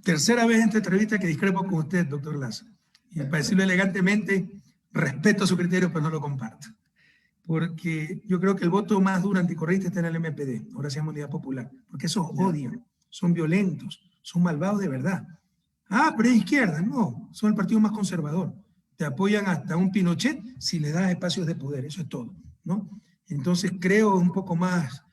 Tercera vez en esta entrevista que discrepo con usted, doctor Lasso. Y para decirlo elegantemente, respeto su criterio, pero no lo comparto. Porque yo creo que el voto más duro anticorreísta está en el MPD, ahora se llama Unidad Popular, porque esos odian, son violentos, son malvados de verdad. Ah, pero es izquierda, no, son el partido más conservador. Te apoyan hasta un Pinochet si le das espacios de poder, eso es todo, ¿no? Entonces creo un poco más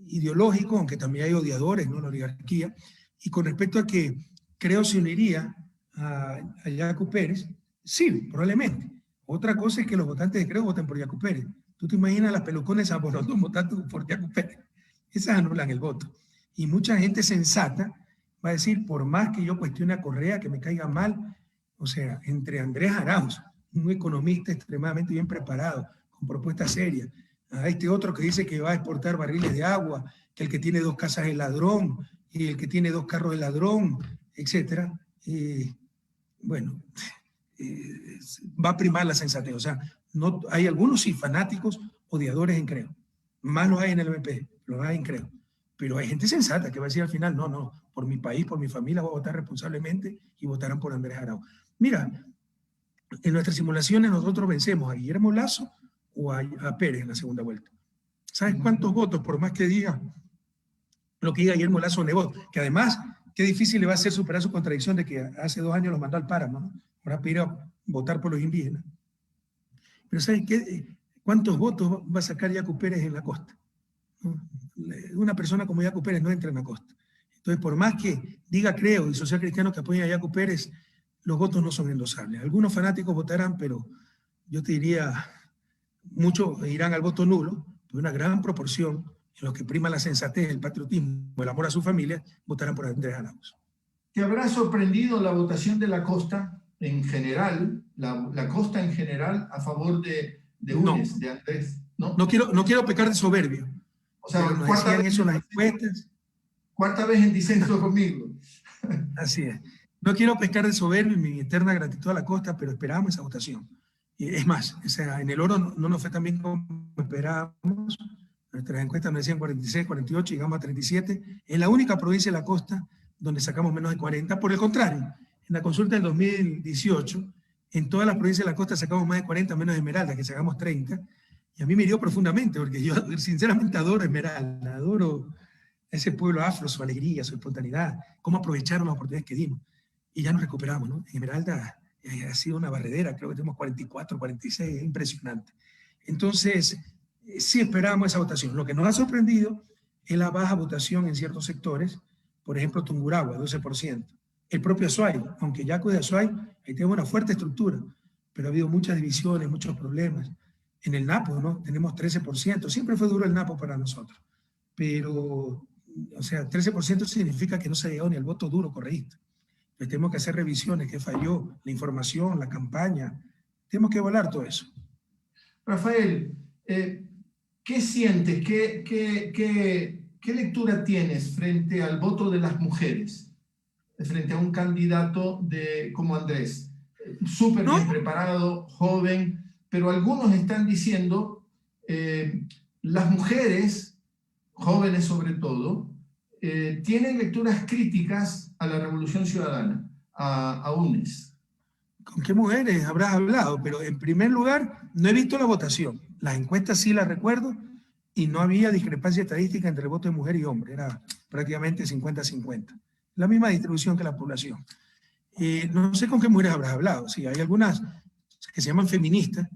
ideológico, aunque también hay odiadores, ¿no? La oligarquía. Y con respecto a que creo se uniría a Yacu Pérez, sí, probablemente. Otra cosa es que los votantes de Creo voten por Yacu Pérez. ¿Tú te imaginas las pelucones a Borondón votando por Yacu Pérez? esas anulan el voto. Y mucha gente sensata va a decir, por más que yo cuestione a Correa, que me caiga mal, o sea, entre Andrés Arauz, un economista extremadamente bien preparado, con propuestas serias, a este otro que dice que va a exportar barriles de agua, que el que tiene 2 casas es ladrón, y el que tiene 2 carros es ladrón, etc. Bueno, va a primar la sensatez. O sea, no, hay algunos sí fanáticos, odiadores en Creo. Más los hay en el MP, los hay en Creo. Pero hay gente sensata que va a decir al final, no, no, por mi país, por mi familia voy a votar responsablemente y votarán por Andrés Arauz. Mira, en nuestras simulaciones nosotros vencemos a Guillermo Lasso o a Pérez en la segunda vuelta. ¿Sabes cuántos votos? Por más que diga lo que diga Guillermo Lasso negó, que además, qué difícil le va a ser superar su contradicción de que hace 2 años los mandó al páramo, ¿no? Ahora pide a votar por los indígenas. Pero ¿sabes qué? ¿Cuántos votos va a sacar Yacu Pérez en la costa? Una persona como Yacu Pérez no entra en la costa. Entonces, por más que diga Creo y Social Cristiano que apoyen a Yacu Pérez, los votos no son endosables. Algunos fanáticos votarán, pero yo te diría, muchos irán al voto nulo, pero una gran proporción, en los que prima la sensatez, el patriotismo, el amor a su familia, votarán por Andrés Arauz. ¿Te habrá sorprendido la votación de la costa en general, la costa en general, a favor de UNES, no, de Andrés? No quiero pecar de soberbio. O sea, cuarta vez eso en las encuestas. Cuarta vez en disenso conmigo. Así es. No quiero pecar de soberbio y mi eterna gratitud a la costa, pero esperábamos esa votación. Y es más, o sea, en el oro no nos fue tan bien como esperábamos. Nuestras encuestas nos decían 46, 48, llegamos a 37. Es la única provincia de la costa donde sacamos menos de 40. Por el contrario, en la consulta del 2018, en todas las provincias de la costa sacamos más de 40, menos de Esmeralda, que sacamos 30. Y a mí me hirió profundamente, porque yo sinceramente adoro Esmeralda, adoro ese pueblo afro, su alegría, su espontaneidad, cómo aprovecharon las oportunidades que dimos. Y ya nos recuperamos, ¿no? Esmeralda ha sido una barredera, creo que tenemos 44, 46, es impresionante. Entonces, sí esperábamos esa votación. Lo que nos ha sorprendido es la baja votación en ciertos sectores, por ejemplo, Tungurahua, 12%. El propio Azuay, aunque Yacu de Azuay, ahí tenemos una fuerte estructura, pero ha habido muchas divisiones, muchos problemas. En el Napo, ¿no? Tenemos 13%, siempre fue duro el Napo para nosotros, pero, o sea, 13% significa que no se ha llegado ni al voto duro correísta. Entonces tenemos que hacer revisiones, que falló la información, la campaña, tenemos que evaluar todo eso. Rafael, ¿qué sientes? ¿Qué lectura tienes frente al voto de las mujeres? Frente a un candidato como Andrés, súper bien preparado, joven, pero algunos están diciendo, las mujeres, jóvenes sobre todo, tienen lecturas críticas a la Revolución Ciudadana, a UNES. ¿Con qué mujeres habrás hablado? Pero en primer lugar, no he visto la votación. Las encuestas sí las recuerdo y no había discrepancia estadística entre el voto de mujer y hombre. Era prácticamente 50-50. La misma distribución que la población. No sé con qué mujeres habrás hablado. Sí, hay algunas que se llaman feministas,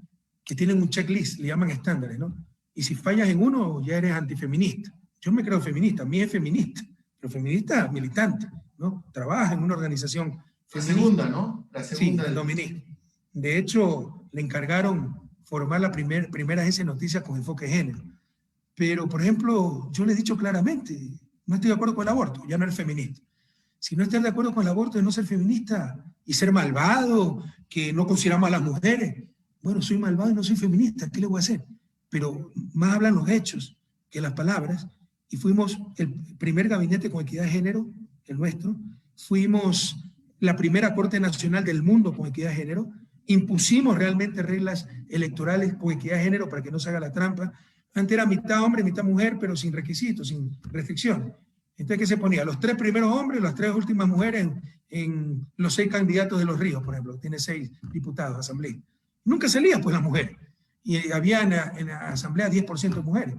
que tienen un checklist, le llaman estándares, ¿no? Y si fallas en uno, ya eres antifeminista. Yo me creo feminista, a mí es feminista, pero feminista militante, ¿no? Trabaja en una organización feminista. La segunda, ¿no? La segunda. Sí, el Dominique. De hecho, le encargaron formar la primera agencia de noticias con enfoque de género. Pero, por ejemplo, yo le he dicho claramente, no estoy de acuerdo con el aborto, ya no eres feminista. Si no estás de acuerdo con el aborto, es no ser feminista y ser malvado, que no consideramos a las mujeres. Bueno, soy malvado y no soy feminista, ¿qué le voy a hacer? Pero más hablan los hechos que las palabras. Y fuimos el primer gabinete con equidad de género, el nuestro. Fuimos la primera Corte Nacional del mundo con equidad de género. Impusimos realmente reglas electorales con equidad de género para que no se haga la trampa. Antes era mitad hombre, mitad mujer, pero sin requisitos, sin restricciones. Entonces, ¿qué se ponía? Los 3 primeros hombres, las 3 últimas mujeres en los 6 candidatos de Los Ríos, por ejemplo. Tiene 6 diputados, asamblea. Nunca salían pues las mujeres. Y había en la asamblea 10% de mujeres.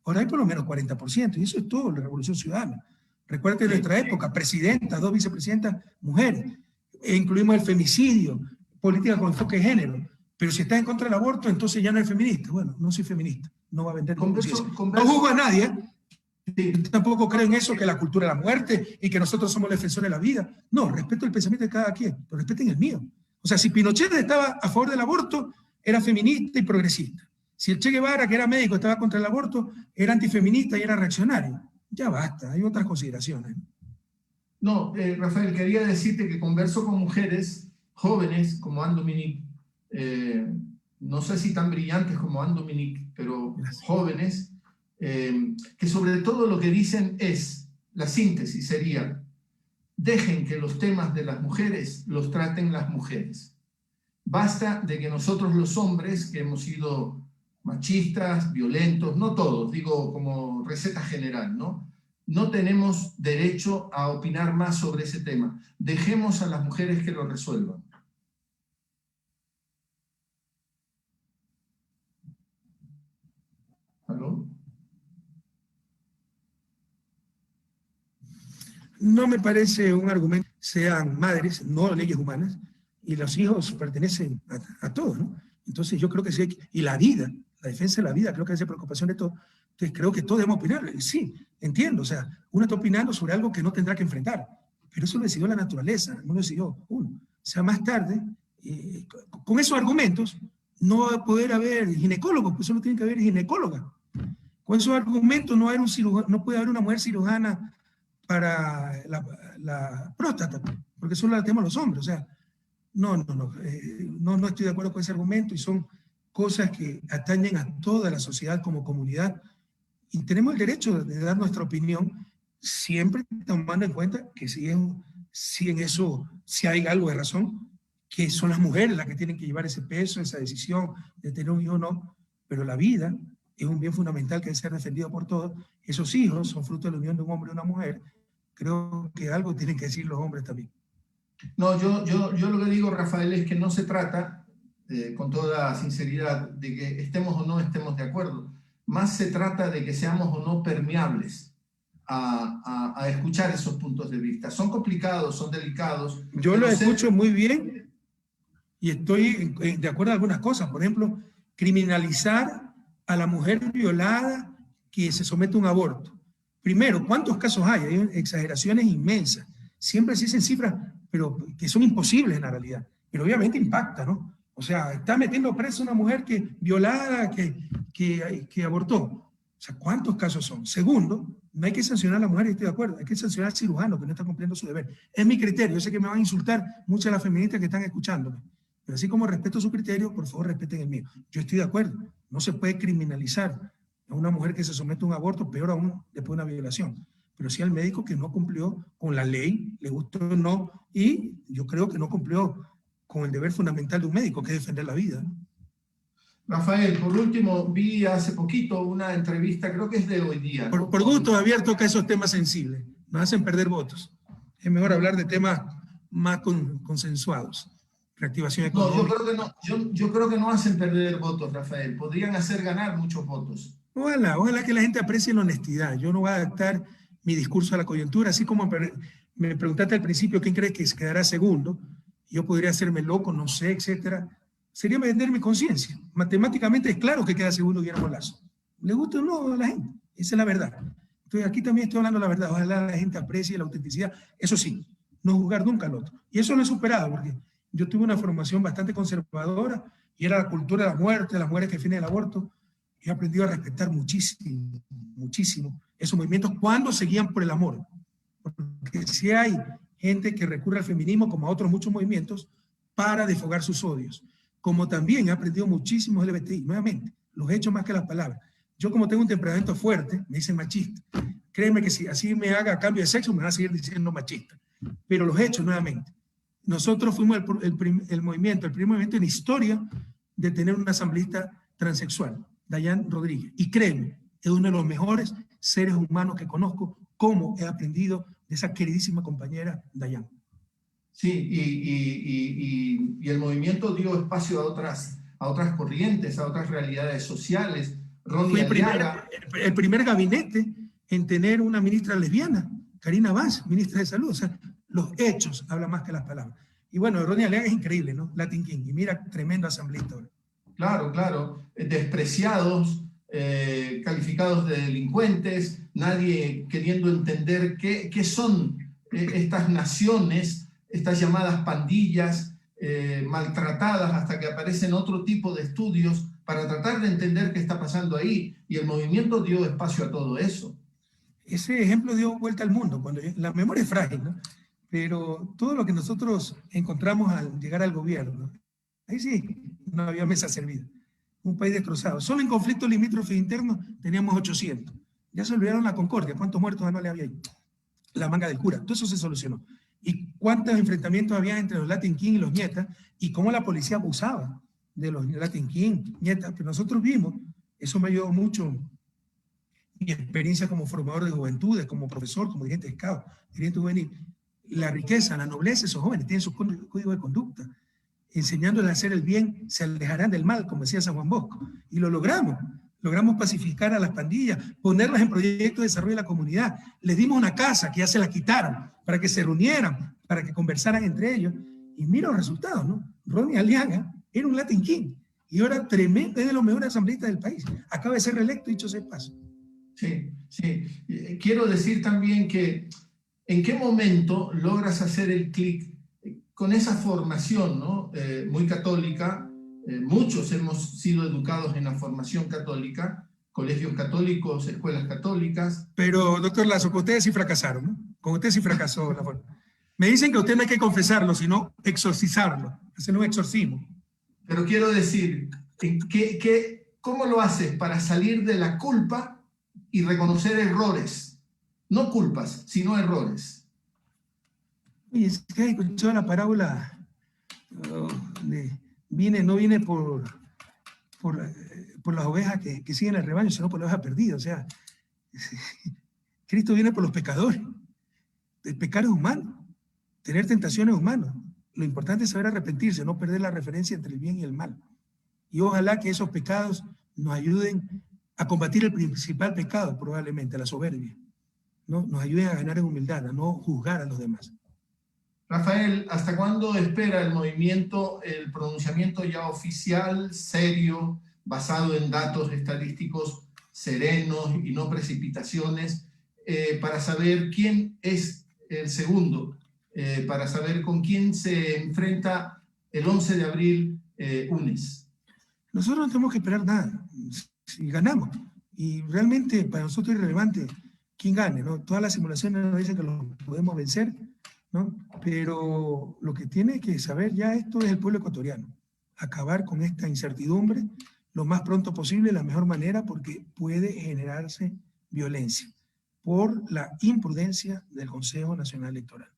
Ahora hay por lo menos 40%, y eso es todo la Revolución Ciudadana. Recuerda que en nuestra época, presidentas, 2 vicepresidentas, mujeres. E incluimos el femicidio, política con enfoque de género. Pero si estás en contra del aborto, entonces ya no eres feminista. Bueno, no soy feminista, no va a vender conciencia. No juzgo a nadie, ¿eh? Sí. Tampoco creo en eso, que la cultura de la muerte y que nosotros somos defensores de la vida. No, respeto el pensamiento de cada quien, pero respeten el mío. O sea, si Pinochet estaba a favor del aborto, era feminista y progresista. Si el Che Guevara, que era médico, estaba contra el aborto, era antifeminista y era reaccionario. Ya basta, hay otras consideraciones. No, Rafael, quería decirte que converso con mujeres jóvenes como Anne Dominique, no sé si tan brillantes como Anne Dominique, pero Gracias. jóvenes, que sobre todo lo que dicen es, la síntesis sería, dejen que los temas de las mujeres los traten las mujeres. Basta de que nosotros los hombres, que hemos sido machistas, violentos, no todos, digo como receta general, no tenemos derecho a opinar más sobre ese tema. Dejemos a las mujeres que lo resuelvan. ¿Aló? No me parece un argumento, sean madres, no leyes humanas, y los hijos pertenecen a todos, ¿no? Entonces yo creo que sí, y la vida, la defensa de la vida, creo que es de preocupación de todos. Entonces creo que todos debemos opinar. Sí, entiendo, o sea, uno está opinando sobre algo que no tendrá que enfrentar, pero eso lo decidió la naturaleza, no lo decidió uno. O sea, más tarde, con esos argumentos, no va a poder haber ginecólogos, pues solo tiene que haber ginecóloga. Con esos argumentos no, no puede haber una mujer cirujana para la próstata, porque solo la tenemos los hombres. O sea, no estoy de acuerdo con ese argumento, y son cosas que atañen a toda la sociedad como comunidad, y tenemos el derecho de dar nuestra opinión, siempre tomando en cuenta que si en eso, si hay algo de razón, que son las mujeres las que tienen que llevar ese peso, esa decisión de tener un hijo o no, pero la vida es un bien fundamental que debe ser defendido por todos. Esos hijos son fruto de la unión de un hombre y una mujer. Creo que algo tienen que decir los hombres también. No, yo lo que digo, Rafael, es que no se trata, con toda sinceridad, de que estemos o no estemos de acuerdo. Más se trata de que seamos o no permeables a escuchar esos puntos de vista. Son complicados, son delicados. Yo los escucho muy bien y estoy de acuerdo en algunas cosas. Por ejemplo, criminalizar a la mujer violada que se somete a un aborto. Primero, ¿cuántos casos hay? Hay exageraciones inmensas. Siempre se dicen cifras, pero que son imposibles en la realidad. Pero obviamente impacta, ¿no? O sea, está metiendo presa a una mujer violada, que abortó. O sea, ¿cuántos casos son? Segundo, no hay que sancionar a la mujer, estoy de acuerdo, hay que sancionar al cirujano que no está cumpliendo su deber. Es mi criterio, yo sé que me van a insultar muchas de las feministas que están escuchándome, pero así como respeto su criterio, por favor respeten el mío. Yo estoy de acuerdo, no se puede criminalizar a una mujer que se somete a un aborto, peor aún después de una violación, pero sí al médico que no cumplió con la ley, le gustó o no, y yo creo que no cumplió con el deber fundamental de un médico, que es defender la vida, ¿no? Rafael, por último, vi hace poquito una entrevista, creo que es de hoy día, ¿no? Por gusto abierto a esos temas sensibles, nos hacen perder votos. Es mejor hablar de temas más consensuados. Reactivación económica. No, yo creo que no hacen perder votos, Rafael. Podrían hacer ganar muchos votos. Ojalá que la gente aprecie la honestidad. Yo no voy a adaptar mi discurso a la coyuntura, así como me preguntaste al principio quién crees que quedará segundo. Yo podría hacerme loco, no sé, etcétera. Sería vender mi conciencia. Matemáticamente es claro que queda segundo Guillermo Lasso. ¿Le gusta o no a la gente? Esa es la verdad. Entonces aquí también estoy hablando la verdad. Ojalá la gente aprecie la autenticidad. Eso sí, no juzgar nunca al otro. Y eso lo he superado porque yo tuve una formación bastante conservadora y era la cultura de la muerte, de las mujeres que definen el aborto. Y he aprendido a respetar muchísimo, muchísimo esos movimientos cuando seguían por el amor. Porque si hay gente que recurre al feminismo, como a otros muchos movimientos, para desfogar sus odios. Como también he aprendido muchísimo LGBTI, nuevamente, los hechos más que las palabras. Yo como tengo un temperamento fuerte, me dicen machista. Créeme que si así me haga cambio de sexo, me van a seguir diciendo machista. Pero los hechos, nuevamente. Nosotros fuimos el primer movimiento en la historia de tener una asambleísta transexual, Dayan Rodríguez. Y créeme, es uno de los mejores seres humanos que conozco, como he aprendido de esa queridísima compañera Dayan. Sí, y el movimiento dio espacio a otras corrientes, a otras realidades sociales. Fue el primer gabinete en tener una ministra lesbiana, Karina Vaz, ministra de Salud. O sea, los hechos hablan más que las palabras. Y bueno, Ronnie Aliaga es increíble, ¿no? Latin King. Y mira, tremendo asambleísta ahora. Claro. Despreciados, calificados de delincuentes, nadie queriendo entender qué son estas naciones, estas llamadas pandillas, maltratadas hasta que aparecen otro tipo de estudios para tratar de entender qué está pasando ahí. Y el movimiento dio espacio a todo eso. Ese ejemplo dio vuelta al mundo. La memoria es frágil, ¿no? Pero todo lo que nosotros encontramos al llegar al gobierno, ahí sí, no había mesa servida. Un país destrozado. Solo en conflictos limítrofes internos teníamos 800. Ya se olvidaron la Concordia. ¿Cuántos muertos anuales había ahí? La manga del cura. Todo eso se solucionó. ¿Y cuántos enfrentamientos había entre los Latin King y los Nietas? Y cómo la policía abusaba de los Latin King, Nietas. Pero nosotros vimos, eso me ayudó mucho mi experiencia como formador de juventudes, como profesor, como dirigente de SCAO, dirigente juvenil. La riqueza, la nobleza de esos jóvenes tienen su código de conducta. Enseñándoles a hacer el bien, se alejarán del mal, como decía San Juan Bosco. Y lo logramos. Logramos pacificar a las pandillas, ponerlas en proyectos de desarrollo de la comunidad. Les dimos una casa que ya se la quitaron, para que se reunieran, para que conversaran entre ellos. Y mira los resultados, ¿no? Ronnie Aliaga era un Latin King. Y ahora tremendo, es de los mejores asambleístas del país. Acaba de ser reelecto, dicho sea de paso. Sí, sí. Quiero decir también que ¿en qué momento logras hacer el clic con esa formación, ¿no? Muy católica? Muchos hemos sido educados en la formación católica, colegios católicos, escuelas católicas. Pero, doctor Lazo, con ustedes sí fracasaron, ¿no? Con ustedes sí fracasó la forma. Me dicen que usted no hay que confesarlo, sino exorcizarlo, hacer un exorcismo. Pero quiero decir, ¿cómo lo haces para salir de la culpa y reconocer errores? No culpas, sino errores. Oye, es que he escuchado la parábola de no viene por las ovejas que siguen el rebaño, sino por la oveja perdida. O sea, Cristo viene por los pecadores. El pecado es humano, tener tentaciones es humano. Lo importante es saber arrepentirse, no perder la referencia entre el bien y el mal. Y ojalá que esos pecados nos ayuden a combatir el principal pecado, probablemente, la soberbia, ¿no? Nos ayuden a ganar en humildad, a no juzgar a los demás. Rafael, ¿hasta cuándo espera el movimiento el pronunciamiento ya oficial, serio, basado en datos estadísticos serenos y no precipitaciones, para saber quién es el segundo, para saber con quién se enfrenta el 11 de abril UNES? Nosotros no tenemos que esperar nada, si ganamos. Y realmente para nosotros es irrelevante quién gane, ¿no? Todas las simulaciones nos dicen que lo podemos vencer, ¿no? Pero lo que tiene que saber ya esto es el pueblo ecuatoriano. Acabar con esta incertidumbre lo más pronto posible, la mejor manera, porque puede generarse violencia por la imprudencia del Consejo Nacional Electoral.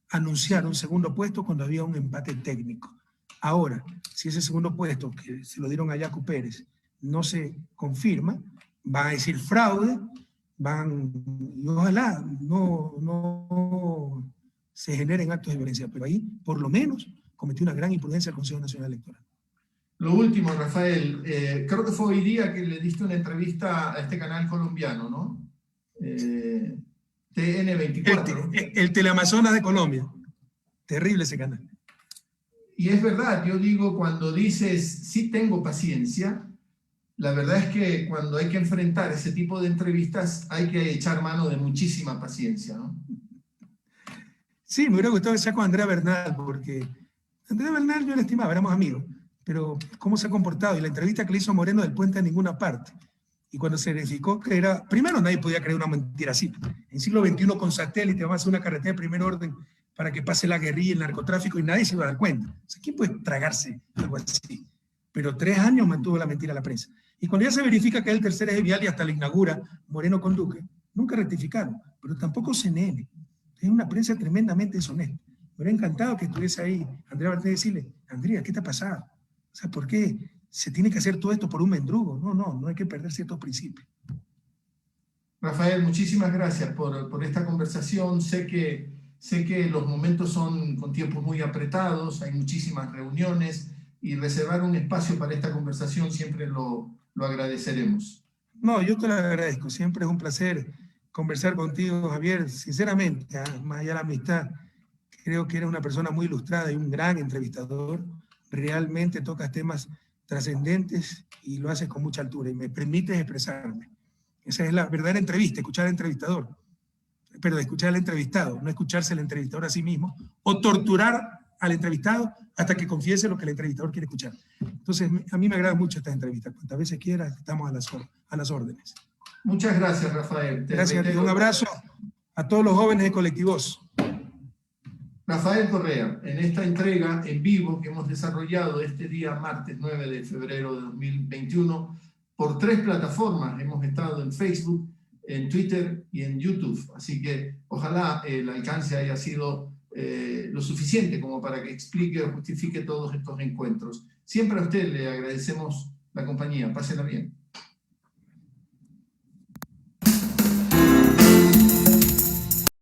Anunciar un segundo puesto cuando había un empate técnico. Ahora, si ese segundo puesto que se lo dieron a Yacu Pérez no se confirma, van a decir fraude, y ojalá no se generen actos de violencia, pero ahí por lo menos cometió una gran imprudencia el Consejo Nacional Electoral. Lo último, Rafael, creo que fue hoy día que le diste una entrevista a este canal colombiano, ¿no? TN24. El Teleamazonas de Colombia. Terrible ese canal. Y es verdad, yo digo, cuando dices, sí tengo paciencia, la verdad es que cuando hay que enfrentar ese tipo de entrevistas hay que echar mano de muchísima paciencia, ¿no? Sí, me hubiera gustado que sea con Andrea Bernal, porque Andrea Bernal yo la estimaba, éramos amigos, pero cómo se ha comportado, y la entrevista que le hizo Moreno del Puente a ninguna parte, y cuando se verificó que era, primero nadie podía creer una mentira así, en siglo XXI con satélite vamos a hacer una carretera de primer orden para que pase la guerrilla y el narcotráfico y nadie se iba a dar cuenta. O sea, ¿quién puede tragarse algo así? Pero 3 años mantuvo la mentira a la prensa. Y cuando ya se verifica que es el tercer eje vial y hasta la inaugura Moreno con Duque, nunca rectificaron, pero tampoco CNN. Es una prensa tremendamente deshonesta. Me hubiera encantado que estuviese ahí Andrea Bartés y decirle, Andrea, ¿qué te ha pasado? O sea, ¿por qué se tiene que hacer todo esto por un mendrugo? No hay que perder ciertos principios. Rafael, muchísimas gracias por esta conversación. Sé que los momentos son con tiempos muy apretados, hay muchísimas reuniones, y reservar un espacio para esta conversación siempre lo agradeceremos. No, yo te lo agradezco. Siempre es un placer conversar contigo, Javier. Sinceramente, más allá de la amistad, creo que eres una persona muy ilustrada y un gran entrevistador. Realmente tocas temas trascendentes y lo haces con mucha altura y me permites expresarme. Esa es la verdadera entrevista, escuchar al entrevistador, pero escuchar al entrevistado, no escucharse al entrevistador a sí mismo o torturar al entrevistado hasta que confiese lo que el entrevistador quiere escuchar. Entonces, a mí me agrada mucho esta entrevista. Cuantas veces quiera, estamos a las órdenes. Muchas gracias, Rafael. Gracias a ti. Un abrazo a todos los jóvenes de Colectivos. Rafael Correa, en esta entrega en vivo que hemos desarrollado este día, martes 9 de febrero de 2021, por 3 plataformas. Hemos estado en Facebook, en Twitter y en YouTube. Así que ojalá el alcance haya sido lo suficiente como para que explique o justifique todos estos encuentros. Siempre a usted le agradecemos la compañía. Pásenla bien.